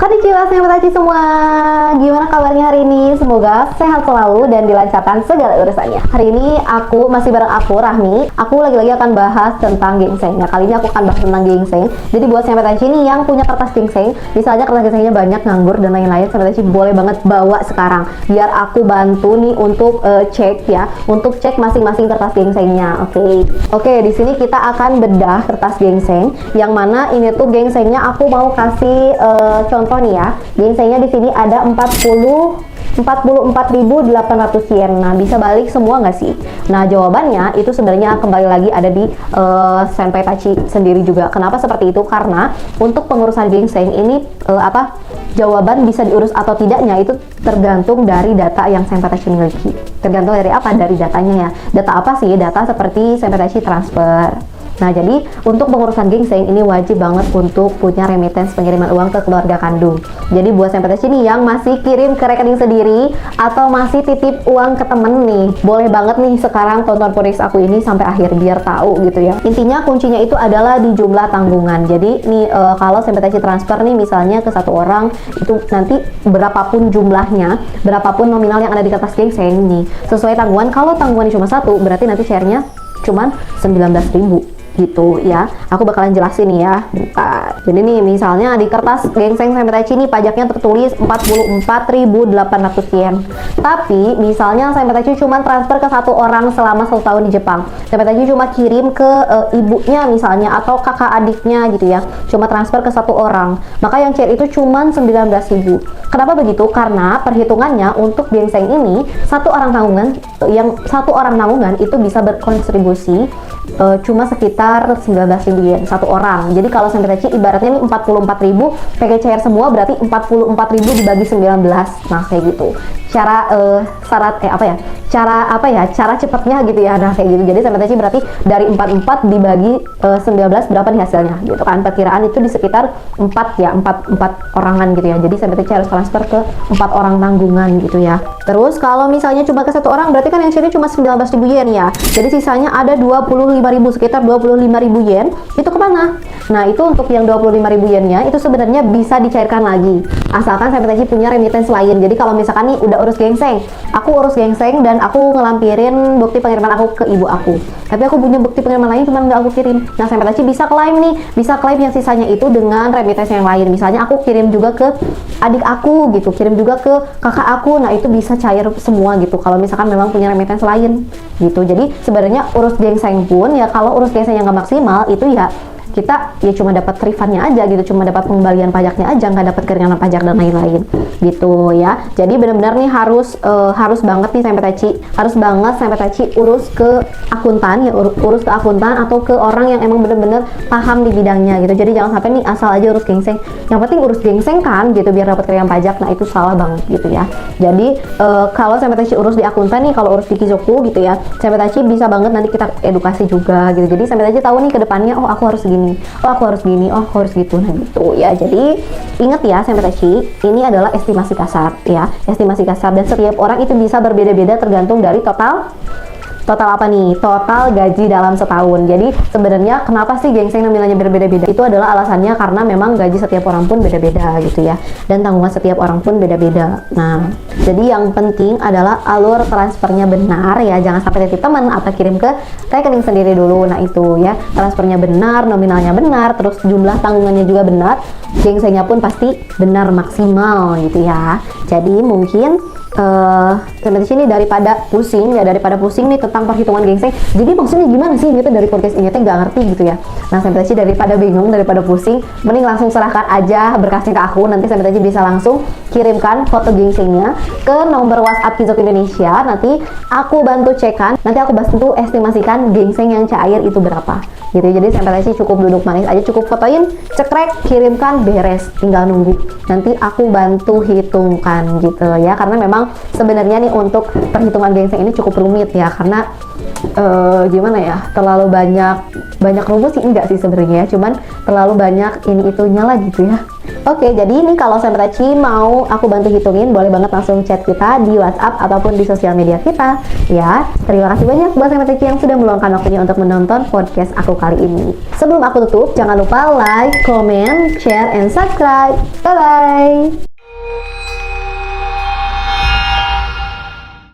Konnichiwa Tachi semua. Gimana kabarnya hari ini? Semoga sehat selalu dan dilancarkan segala urusannya. Hari ini aku masih bareng aku Rahmi. Aku lagi-lagi akan bahas tentang ginseng. Nah, kali ini aku akan bahas tentang ginseng. Jadi buat Tachi ini yang punya kertas ginseng, misalnya kertas ginsengnya banyak, nganggur dan lain-lain, Tachi boleh banget bawa sekarang. Biar aku bantu nih untuk cek ya, untuk cek masing-masing kertas ginsengnya. Oke, di sini kita akan bedah kertas ginseng. Yang mana ini tuh ginsengnya aku mau kasih contoh nih ya. Ginsengnya di sini ada 44.800 yen. Nah, bisa balik semua nggak sih? Nah, jawabannya itu sebenarnya kembali lagi ada di Senpai Tachi sendiri juga. Kenapa seperti itu? Karena untuk pengurusan ginseng ini jawaban bisa diurus atau tidaknya itu tergantung dari data yang Senpai Tachi miliki. Tergantung dari apa? Dari datanya ya. Data apa sih? Data seperti Senpai Tachi transfer. Nah, jadi untuk pengurusan ginseng ini wajib banget untuk punya remittance pengiriman uang ke keluarga kandung. Jadi buat Senpai Tachi nih yang masih kirim ke rekening sendiri atau masih titip uang ke temen nih, boleh banget nih sekarang tonton podcast aku ini sampai akhir biar tahu gitu ya. Intinya kuncinya itu adalah di jumlah tanggungan. Jadi nih kalau Senpai Tachi transfer nih misalnya ke satu orang, itu nanti berapapun jumlahnya, berapapun nominal yang ada di kertas ginseng nih, sesuai tanggungan. Kalau tanggungannya cuma satu, berarti nanti share-nya cuma 19.000 gitu ya. Aku bakalan jelasin nih ya, bentar. Jadi nih misalnya di kertas ginseng Senpai Tachi ini pajaknya tertulis 44.800 yen. Tapi misalnya Senpai Tachi cuma transfer ke satu orang selama 1 tahun di Jepang. Senpai Tachi cuma kirim ke ibunya misalnya atau kakak adiknya gitu ya. Cuma transfer ke satu orang. Maka yang share itu cuma 19.000. Kenapa begitu? Karena perhitungannya untuk ginseng ini satu orang tanggungan itu bisa berkontribusi cuma sekitar 19.000 yen satu orang. Jadi kalau Senpai Tachi ibaratnya nih 44.000 pakai cair semua, berarti 44.000 dibagi 19. Nah, kayak gitu. Cara cara cepatnya gitu ya. Nah, kayak gitu. Jadi Senpai Tachi berarti dari 44 dibagi 19 berapa nih hasilnya gitu kan. Perkiraan itu di sekitar 4 orangan gitu ya. Jadi Senpai Tachi harus transfer ke 4 orang tanggungan gitu ya. Terus kalau misalnya cuma ke satu orang, berarti kan yang share cuma 19.000 yen ya. Jadi sisanya ada 25.000, sekitar 25.000 yen. Itu kemana? Nah, itu untuk yang 25.000 yennya itu sebenarnya bisa dicairkan lagi. Asalkan Senpai Tachi punya remittance lain. Jadi kalau misalkan nih udah urus ginseng, aku urus ginseng dan aku ngelampirin bukti pengiriman aku ke ibu aku. Tapi aku punya bukti pengiriman lain cuman nggak aku kirim. Nah, Senpai Tachi bisa klaim nih, bisa klaim yang sisanya itu dengan remittance yang lain. Misalnya aku kirim juga ke adik aku gitu, kirim juga ke kakak aku. Nah, itu bisa cair semua gitu kalau misalkan memang punya remittance lain gitu. Jadi sebenarnya urus ginseng pun ya, kalau urus ginseng yang nggak maksimal itu ya kita ya cuma dapat refundnya aja gitu, cuma dapat pengembalian pajaknya aja, nggak dapat keringanan pajak dan lain-lain gitu ya. Jadi benar-benar nih harus banget nih Senpai Tachi urus ke akuntan ya, urus ke akuntan atau ke orang yang emang benar-benar paham di bidangnya gitu. Jadi jangan sampai nih asal aja urus ginseng, yang penting urus ginseng kan gitu biar dapat keringanan pajak. Nah, itu salah banget gitu ya. Jadi kalau Senpai Tachi urus di akuntan nih, kalau urus di Kizoku gitu ya, Senpai Tachi bisa banget nanti kita edukasi juga gitu. Jadi Senpai Tachi tahu nih ke depannya, oh aku harus gini, oh aku harus gini, oh aku harus gitu. Nah, gitu ya. Jadi ingat ya Senpai Tachi, ini adalah estimasi kasar ya, estimasi kasar, dan setiap orang itu bisa berbeda-beda tergantung dari total apa nih? Total gaji dalam setahun. Jadi sebenarnya kenapa sih ginseng nominalnya berbeda-beda? Itu adalah alasannya karena memang gaji setiap orang pun beda-beda gitu ya. Dan tanggungan setiap orang pun beda-beda. Nah, jadi yang penting adalah alur transfernya benar ya. Jangan sampai titip teman atau kirim ke rekening sendiri dulu. Nah, itu ya. Transfernya benar, nominalnya benar, terus jumlah tanggungannya juga benar. Ginsengnya pun pasti benar maksimal gitu ya. Jadi mungkin Senpai Tachi ini daripada pusing nih tentang perhitungan ginseng, jadi maksudnya gimana sih gitu dari podcast ini nggak ngerti gitu ya. Nah, Senpai Tachi daripada bingung, daripada pusing, mending langsung serahkan aja berkasnya ke aku. Nanti Senpai Tachi bisa langsung kirimkan foto ginsengnya ke nomor WhatsApp Kizoku Indonesia. Nanti aku bantu cekan, nanti aku bantu estimasikan ginseng yang cair itu berapa gitu. Jadi Senpai Tachi cukup duduk manis aja, cukup fotoin, cekrek, kirimkan, beres, tinggal nunggu. Nanti aku bantu hitungkan gitu ya, karena memang sebenarnya nih untuk perhitungan ginseng ini cukup rumit ya, karena gimana ya, terlalu banyak rumus sih enggak sih sebenarnya, cuman terlalu banyak ini itunya lah gitu ya. Oke, jadi ini kalau Sahabat Aci mau aku bantu hitungin, boleh banget langsung chat kita di WhatsApp ataupun di sosial media kita ya. Terima kasih banyak buat Sahabat Aci yang sudah meluangkan waktunya untuk menonton podcast aku kali ini. Sebelum aku tutup, jangan lupa like, comment, share, and subscribe. Bye bye.